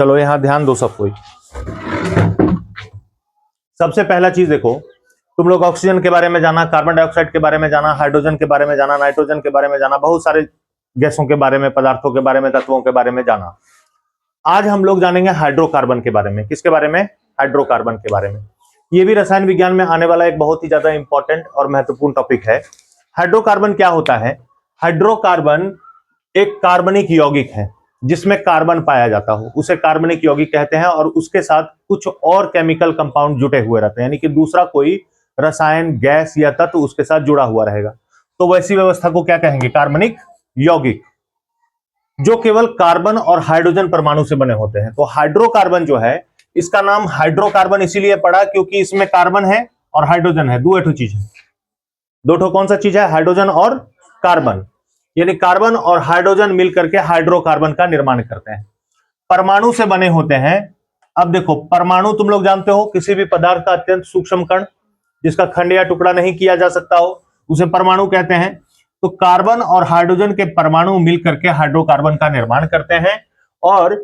चलो यहां ध्यान दो सब कोई। सबसे पहला चीज देखो, तुम लोग ऑक्सीजन के बारे में जाना, कार्बन डाइऑक्साइड के बारे में जाना, हाइड्रोजन के बारे में जाना, नाइट्रोजन के बारे में जाना, बहुत सारे गैसों के बारे में, पदार्थों के बारे में, तत्वों के बारे में जाना। आज हम लोग जानेंगे हाइड्रोकार्बन के बारे में। किसके बारे में? हाइड्रोकार्बन के बारे में। ये भी रसायन विज्ञान में आने वाला एक बहुत ही ज्यादा इंपॉर्टेंट और महत्वपूर्ण टॉपिक है। हाइड्रोकार्बन क्या होता है? हाइड्रोकार्बन एक कार्बनिक यौगिक है जिसमें कार्बन पाया जाता हो, उसे कार्बनिक यौगिक कहते हैं, और उसके साथ कुछ और केमिकल कंपाउंड जुटे हुए रहते हैं, यानी कि दूसरा कोई रसायन, गैस या तत्व उसके साथ जुड़ा हुआ रहेगा। तो वैसी व्यवस्था को क्या कहेंगे? कार्बनिक यौगिक, जो केवल कार्बन और हाइड्रोजन परमाणु से बने होते हैं। तो हाइड्रोकार्बन जो है, इसका नाम हाइड्रोकार्बन इसीलिए पड़ा क्योंकि इसमें कार्बन है और हाइड्रोजन है, दो चीज है। दो ठो कौन सा चीज है? हाइड्रोजन और कार्बन, यानी कार्बन और हाइड्रोजन मिलकर के हाइड्रोकार्बन का निर्माण करते हैं। परमाणु से बने होते हैं। अब देखो, परमाणु तुम लोग जानते हो, किसी भी पदार्थ का अत्यंत सूक्ष्म कण जिसका खंड या टुकड़ा नहीं किया जा सकता हो, उसे परमाणु कहते हैं। तो कार्बन और हाइड्रोजन के परमाणु मिलकर के हाइड्रोकार्बन का निर्माण करते हैं, और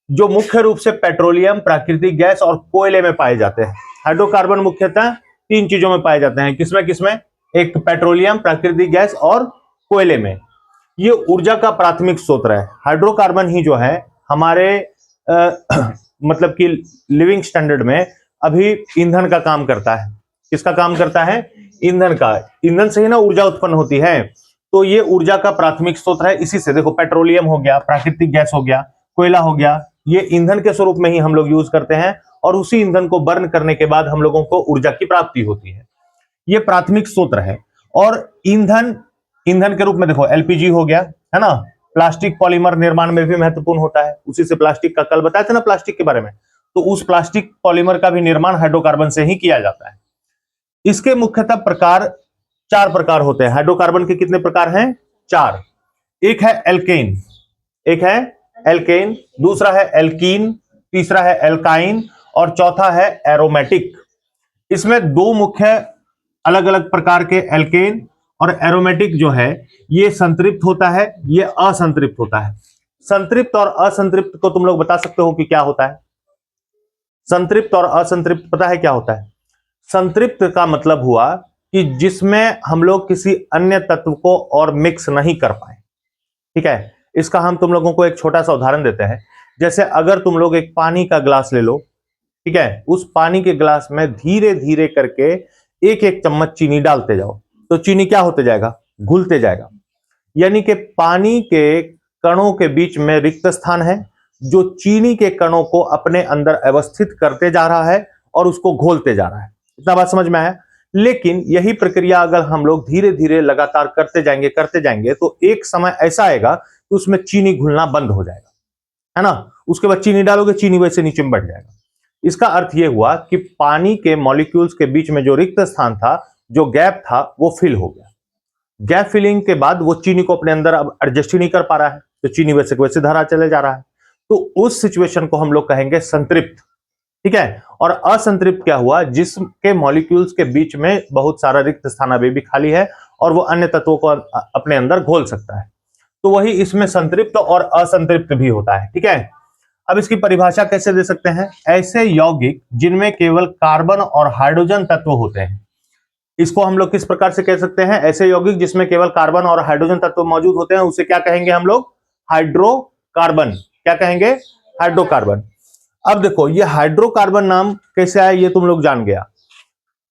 जो मुख्य रूप से पेट्रोलियम, प्राकृतिक गैस और कोयले में पाए जाते हैं। हाइड्रोकार्बन मुख्यतः तीन चीजों में पाए जाते हैं। किसमें किसमें? एक पेट्रोलियम, प्राकृतिक गैस और कोयले में। ये ऊर्जा का प्राथमिक स्रोत है। हाइड्रोकार्बन ही जो है हमारे मतलब कि लिविंग स्टैंडर्ड में अभी ईंधन का काम करता है। किसका काम करता है? ईंधन का। ईंधन से ही ना ऊर्जा उत्पन्न होती है, तो ये ऊर्जा का प्राथमिक स्रोत है। इसी से देखो, पेट्रोलियम हो गया, प्राकृतिक गैस हो गया, कोयला हो गया, ये ईंधन के स्वरूप में ही हम लोग यूज करते हैं, और उसी ईंधन को बर्न करने के बाद हम लोगों को ऊर्जा की प्राप्ति होती है। ये प्राथमिक स्रोत है। और ईंधन के रूप में देखो, एलपीजी हो गया, है ना, प्लास्टिक पॉलीमर निर्माण में भी महत्वपूर्ण होता है। उसी से प्लास्टिक का, कल बताया था ना प्लास्टिक के बारे में, तो उस प्लास्टिक पॉलीमर का भी निर्माण हाइड्रोकार्बन से ही किया जाता है। इसके मुख्यतः प्रकार, चार प्रकार होते हैं। हाइड्रोकार्बन के कितने प्रकार हैं? चार। एक है एल्केन, दूसरा है एल्कीन, तीसरा है एल्काइन, और चौथा है एरोमेटिक। इसमें दो मुख्य अलग अलग प्रकार के एल्केन और एरोमेटिक जो है, ये संतृप्त होता है, ये असंतृप्त होता है। संतृप्त और असंतृप्त को तुम लोग बता सकते हो कि क्या होता है? संतृप्त और असंतृप्त पता है क्या होता है? संतृप्त का मतलब हुआ कि जिसमें हम लोग किसी अन्य तत्व को और मिक्स नहीं कर पाए। ठीक है, इसका हम तुम लोगों को एक छोटा सा उदाहरण देते हैं। जैसे अगर तुम लोग एक पानी का ग्लास ले लो, ठीक है, उस पानी के ग्लास में धीरे धीरे करके एक एक चम्मच चीनी डालते जाओ, तो चीनी क्या होते जाएगा? घुलते जाएगा। यानी कि पानी के कणों के बीच में रिक्त स्थान है, जो चीनी के कणों को अपने अंदर अवस्थित करते जा रहा है और उसको घोलते जा रहा है। इतना बात समझ में आया? लेकिन यही प्रक्रिया अगर हम लोग धीरे धीरे लगातार करते जाएंगे तो एक समय ऐसा आएगा कि उसमें चीनी घुलना बंद हो जाएगा, है ना। उसके बाद चीनी डालोगे, चीनी वैसे नीचे में बढ़ जाएगा। इसका अर्थ यह हुआ कि पानी के मॉलिक्यूल्स के बीच में जो रिक्त स्थान था, जो गैप था, वो फिल हो गया। गैप फिलिंग के बाद वो चीनी को अपने अंदर अब एडजस्ट ही नहीं कर पा रहा है, तो चीनी वैसे को वैसे धरा चले जा रहा है। तो उस सिचुएशन को हम लोग कहेंगे संतृप्त। ठीक है। और असंतृप्त क्या हुआ? जिसके मॉलिक्यूल्स के बीच में बहुत सारा रिक्त स्थान अभी भी खाली है और वो अन्य तत्वों को अपने अंदर घोल सकता है। तो वही इसमें संतृप्त और असंतृप्त भी होता है। ठीक है। अब इसकी परिभाषा कैसे दे सकते हैं? ऐसे यौगिक जिनमें केवल कार्बन और हाइड्रोजन तत्व होते हैं, इसको हम लोग किस प्रकार से कह सकते हैं? ऐसे यौगिक जिसमें केवल कार्बन और हाइड्रोजन तत्व मौजूद होते हैं, उसे क्या कहेंगे हम लोग? हाइड्रोकार्बन। क्या कहेंगे? हाइड्रोकार्बन। अब देखो, ये हाइड्रोकार्बन नाम कैसे आया ये तुम लोग जान गया।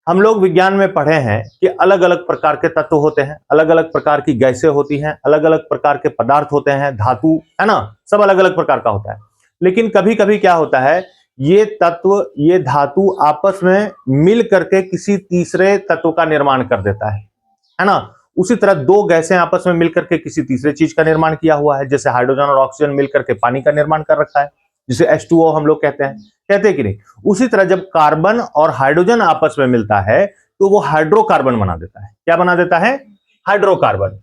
हम लोग विज्ञान में पढ़े हैं कि अलग अलग प्रकार के तत्व होते हैं, अलग अलग प्रकार की गैसें होती हैं, अलग अलग प्रकार के पदार्थ होते हैं, धातु, है ना, सब अलग अलग प्रकार का होता है। लेकिन कभी कभी क्या होता है, ये तत्व, ये धातु आपस में मिल करके किसी तीसरे तत्व का निर्माण कर देता है ना। उसी तरह दो गैसें आपस में मिलकर के किसी तीसरे चीज का निर्माण किया हुआ है। जैसे हाइड्रोजन और ऑक्सीजन मिलकर के पानी का निर्माण कर रखा है, जिसे H2O हम लोग कहते हैं कि नहीं। उसी तरह जब कार्बन और हाइड्रोजन आपस में मिलता है तो वो हाइड्रोकार्बन बना देता है। क्या बना देता है? हाइड्रोकार्बन।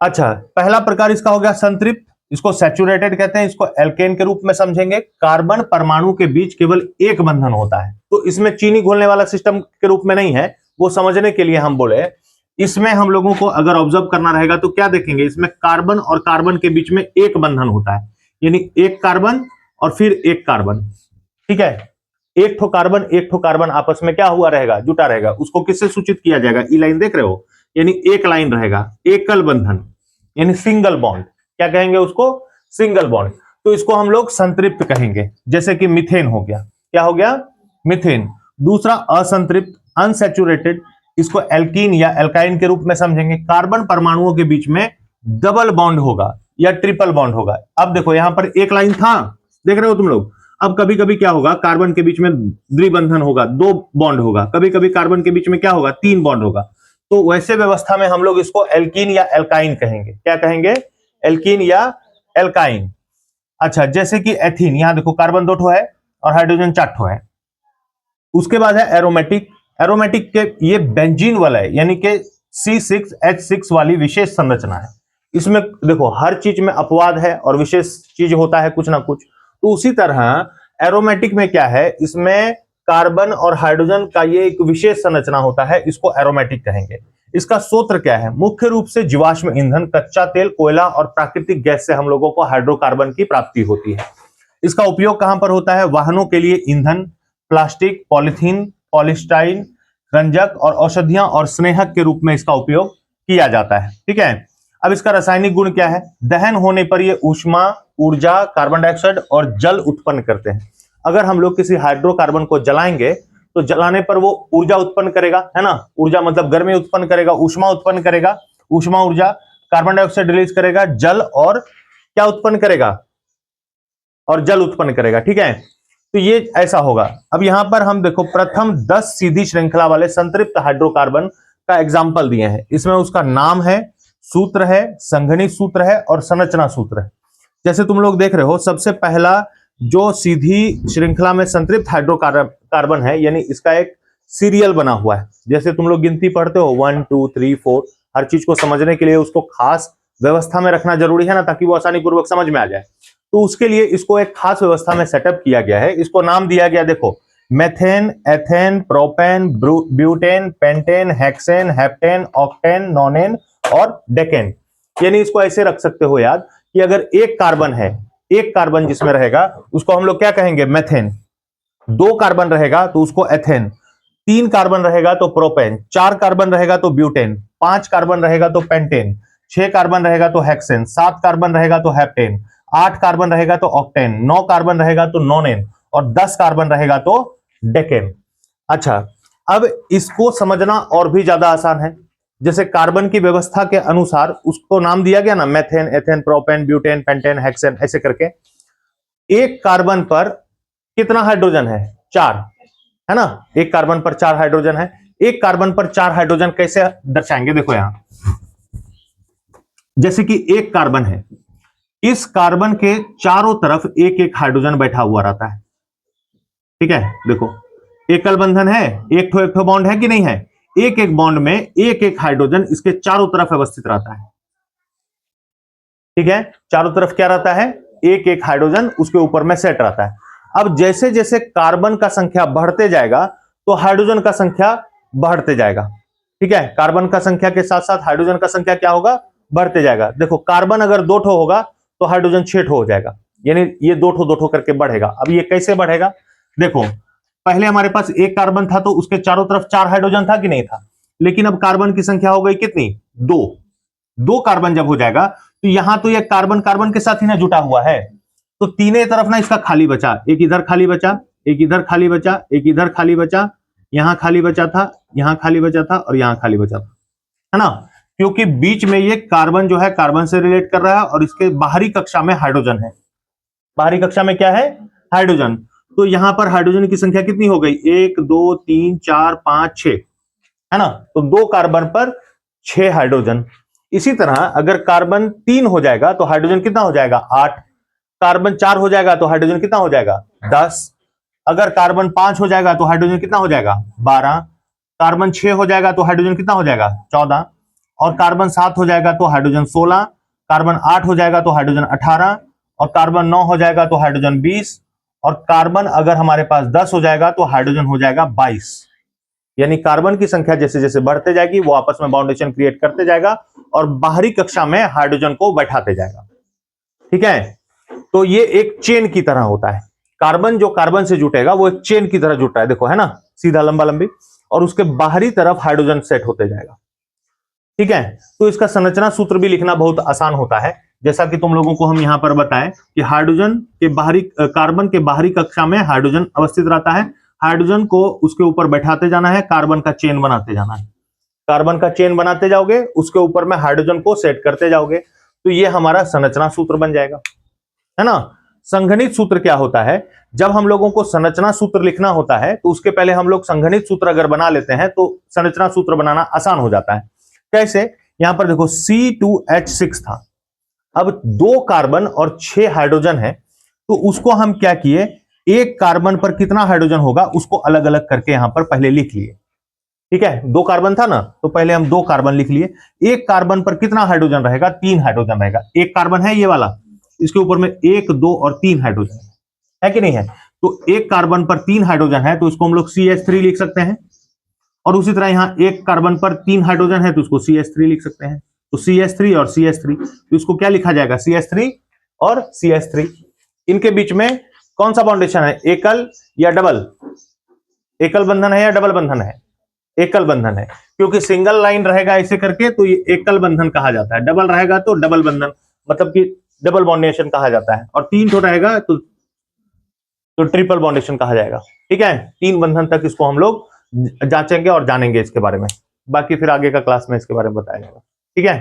अच्छा, पहला प्रकार इसका हो गया संतृप्त, इसको सैचुरेटेड कहते हैं, इसको एल्केन के रूप में समझेंगे। कार्बन परमाणु के बीच केवल एक बंधन होता है, तो इसमें चीनी घोलने वाला सिस्टम के रूप में नहीं है। वो समझने के लिए हम बोले, इसमें हम लोगों को अगर ऑब्जर्व करना रहेगा तो क्या देखेंगे? इसमें कार्बन और कार्बन के बीच में एक बंधन होता है, यानी एक कार्बन और फिर एक कार्बन। ठीक है, एक ठो कार्बन आपस में क्या हुआ रहेगा, जुटा रहेगा। उसको किससे सूचित किया जाएगा, ई लाइन देख रहे हो, यानी एक लाइन रहेगा, एकल बंधन यानी सिंगल बॉन्ड। क्या कहेंगे उसको, सिंगल बॉन्ड। तो इसको हम लोग संतृप्त कहेंगे, जैसे कि मीथेन हो गया। क्या हो गया, मीथेन। दूसरा असंतृप्त, अनसैचुरेटेड, इसको एल्कीन या एल्काइन के रूप में समझेंगे। कार्बन परमाणुओं के बीच में डबल बॉन्ड होगा या ट्रिपल बॉन्ड होगा। अब देखो यहां पर एक लाइन था, देख रहे हो तुम लोग। अब कभी कभी क्या होगा, कार्बन के बीच में द्विबंधन होगा, दो बॉन्ड होगा। कभी कभी कार्बन के बीच में क्या होगा, तीन बॉन्ड होगा। तो वैसे व्यवस्था में हम लोग इसको एल्कीन या एल्काइन कहेंगे। क्या कहेंगे, एल्कीन या एल्काइन। अच्छा, जैसे कि एथीन, यहां देखो कार्बन 2 ठो है और हाइड्रोजन 4 ठो है। उसके बाद है एरोमेटिक। एरोमेटिक के ये बेंजीन वाला है, यानी कि C6H6 वाली विशेष संरचना है। इसमें देखो हर चीज में अपवाद है और विशेष चीज होता है कुछ ना कुछ। तो उसी तरह एरोमेटिक में क्या है, इसमें कार्बन और हाइड्रोजन का ये एक विशेष संरचना होता है, इसको एरोमेटिक कहेंगे। इसका सूत्र क्या है, मुख्य रूप से जीवाश्म ईंधन, कच्चा तेल, कोयला और प्राकृतिक गैस से हम लोगों को हाइड्रोकार्बन की प्राप्ति होती है। इसका उपयोग कहां पर होता है, वाहनों के लिए ईंधन, प्लास्टिक, पॉलिथीन, पॉलिस्टाइन, रंजक और औषधियां और स्नेहक के रूप में इसका उपयोग किया जाता है। ठीक है, अब इसका रासायनिक गुण क्या है, दहन होने पर ये ऊष्मा, ऊर्जा, कार्बन डाइऑक्साइड और जल उत्पन्न करते हैं। अगर हम लोग किसी हाइड्रोकार्बन को जलाएंगे तो जलाने पर वो ऊर्जा उत्पन्न करेगा, है ना। ऊर्जा मतलब गर्मी उत्पन्न करेगा, ऊष्मा उत्पन्न करेगा, ऊष्मा ऊर्जा, कार्बन डाइऑक्साइड रिलीज करेगा, जल और क्या उत्पन्न करेगा, और जल उत्पन्न करेगा। ठीक है, तो ये ऐसा होगा। अब यहां पर हम देखो प्रथम 10 सीधी श्रृंखला वाले संतृप्त हाइड्रोकार्बन का एग्जाम्पल दिए हैं। इसमें उसका नाम है, सूत्र है, संघनित सूत्र है और संरचना सूत्र है। जैसे तुम लोग देख रहे हो, सबसे पहला जो सीधी श्रृंखला में संतृप्त हाइड्रोकार्बन है, यानी इसका एक सीरियल बना हुआ है। जैसे तुम लोग गिनती पढ़ते हो 1 2 3 4, हर चीज को समझने के लिए उसको खास व्यवस्था में रखना जरूरी है ना, ताकि वो आसानी पूर्वक समझ में आ जाए। तो उसके लिए इसको एक खास व्यवस्था में सेटअप किया गया है। इसको नाम दिया गया, देखो, methane, ethane, propane, butane, pentane, hexane, heptane, octane, नोनेन और डेकेन। यानी इसको ऐसे रख सकते हो याद कि अगर एक कार्बन है, एक कार्बन जिसमें रहेगा उसको हम लोग क्या कहेंगे, मेथेन। 2 कार्बन रहेगा तो उसको एथेन, 3 कार्बन रहेगा तो प्रोपेन, 4 कार्बन रहेगा तो ब्यूटेन, 5 कार्बन रहेगा तो पेंटेन, 6 कार्बन रहेगा तो हेक्सेन, 7 कार्बन रहेगा तो हेप्टेन, 8 कार्बन रहेगा तो ऑक्टेन, 9 कार्बन रहेगा तो नोनेन और 10 कार्बन रहेगा तो डेकेन। अच्छा, अब इसको समझना और भी ज्यादा आसान है। जैसे कार्बन की व्यवस्था के अनुसार उसको नाम दिया गया ना, methane, ethane, propane, butane, pentane, hexane, ऐसे करके। एक कार्बन पर कितना हाइड्रोजन है, 4, है ना। एक कार्बन पर 4 हाइड्रोजन है। एक कार्बन पर 4 हाइड्रोजन कैसे दर्शाएंगे, देखो यहां, जैसे कि एक कार्बन है, इस कार्बन के चारों तरफ एक एक हाइड्रोजन बैठा हुआ रहता है। ठीक है, देखो एकल बंधन है, एक ठो बॉन्ड है कि नहीं है, एक एक बॉन्ड में एक एक हाइड्रोजन इसके चारों तरफ अवस्थित रहता है। ठीक है, चारों तरफ क्या रहता है, एक एक हाइड्रोजन उसके ऊपर में सेट रहता है। अब जैसे जैसे कार्बन का संख्या बढ़ते जाएगा तो हाइड्रोजन का संख्या बढ़ते जाएगा। ठीक है, कार्बन का संख्या के साथ साथ हाइड्रोजन का संख्या क्या होगा, बढ़ते जाएगा। देखो कार्बन अगर 2 ठो होगा तो हाइड्रोजन 6 ठो हो जाएगा, यानी ये 2 ठो करके बढ़ेगा। अब ये कैसे बढ़ेगा, देखो पहले हमारे पास एक कार्बन था तो उसके चारों तरफ 4 हाइड्रोजन था कि नहीं था, लेकिन अब कार्बन की संख्या हो गई कितनी, 2 कार्बन जब हो जाएगा तो यहां तो ये कार्बन कार्बन के साथ ही ना जुटा हुआ है, तो तीनों तरफ ना इसका खाली बचा, एक इधर खाली बचा, एक इधर खाली बचा, एक इधर खाली बचा, यहां खाली बचा था, यहां खाली बचा था और यहां खाली बचा था, है ना। क्योंकि बीच में ये कार्बन जो है कार्बन से रिलेट कर रहा है और इसके बाहरी कक्षा में हाइड्रोजन है। बाहरी कक्षा में क्या है, हाइड्रोजन। तो यहां पर हाइड्रोजन की संख्या कितनी हो गई, 1 2 3 4 5 6, है ना। तो 2 कार्बन पर 6 हाइड्रोजन। इसी तरह अगर कार्बन 3 हो जाएगा तो हाइड्रोजन कितना हो जाएगा, 8। कार्बन 4 हो जाएगा तो हाइड्रोजन कितना हो जाएगा, 10। अगर कार्बन 5 हो जाएगा तो हाइड्रोजन कितना हो जाएगा, 12। कार्बन 6 हो जाएगा तो हाइड्रोजन कितना हो जाएगा, 14। और कार्बन 7 हो जाएगा तो हाइड्रोजन 16। कार्बन 8 हो जाएगा तो हाइड्रोजन 18 और कार्बन 9 हो जाएगा तो हाइड्रोजन 20 और कार्बन अगर हमारे पास 10 हो जाएगा तो हाइड्रोजन हो जाएगा 22। यानी कार्बन की संख्या जैसे जैसे बढ़ते जाएगी वो आपस में बाउंडेशन क्रिएट करते जाएगा और बाहरी कक्षा में हाइड्रोजन को बैठाते जाएगा। ठीक है, तो ये एक चेन की तरह होता है। कार्बन जो कार्बन से जुटेगा वो एक चेन की तरह जुट रहा है, देखो है ना, सीधा लंबा लंबी, और उसके बाहरी तरफ हाइड्रोजन सेट होते जाएगा। ठीक है, तो इसका संरचना सूत्र भी लिखना बहुत आसान होता है। जैसा कि तुम लोगों को हम यहां पर बताएं कि हाइड्रोजन के बाहरी, कार्बन के बाहरी कक्षा में हाइड्रोजन अवस्थित रहता है। हाइड्रोजन को उसके ऊपर बैठाते जाना है, कार्बन का चेन बनाते जाना है। कार्बन का चेन बनाते जाओगे, उसके ऊपर में हाइड्रोजन को सेट करते जाओगे, तो ये हमारा संरचना सूत्र बन जाएगा, है ना। संघनित सूत्र क्या होता है? जब हम लोगों को संरचना सूत्र लिखना होता है तो उसके पहले हम लोग संघनित सूत्र अगर बना लेते हैं तो संरचना सूत्र बनाना आसान हो जाता है। कैसे? यहां पर देखो C2H6 था, अब 2 कार्बन और 6 हाइड्रोजन है, तो उसको हम क्या किए, एक कार्बन पर कितना हाइड्रोजन होगा उसको अलग अलग करके यहां पर पहले लिख लिए। ठीक है, 2 कार्बन था ना, तो पहले हम 2 कार्बन लिख लिए। एक कार्बन पर कितना हाइड्रोजन रहेगा? 3 हाइड्रोजन रहेगा। एक कार्बन है ये वाला, इसके ऊपर में 1, 2 और 3 हाइड्रोजन है कि नहीं है? तो एक कार्बन पर 3 हाइड्रोजन है तो इसको हम लोग CH3 लिख सकते हैं, और उसी तरह यहां एक कार्बन पर 3 हाइड्रोजन है तो उसको CH3 लिख सकते हैं। तो CH3 और CH3, तो इसको क्या लिखा जाएगा? CH3 और CH3। इनके बीच में कौन सा बाउंडेशन है, एकल या डबल? एकल बंधन है या डबल बंधन है? एकल बंधन है, क्योंकि सिंगल लाइन रहेगा ऐसे करके तो ये एकल बंधन कहा जाता है, डबल रहेगा तो डबल बंधन, मतलब कि डबल बॉन्डेशन कहा जाता है, और 3 तो रहेगा तो ट्रिपल बॉन्डेशन कहा जाएगा। ठीक है, 3 बंधन तक इसको हम लोग जांचेंगे और जानेंगे इसके बारे में, बाकी फिर आगे का क्लास में इसके बारे में बताया जाएगा। ठीक है।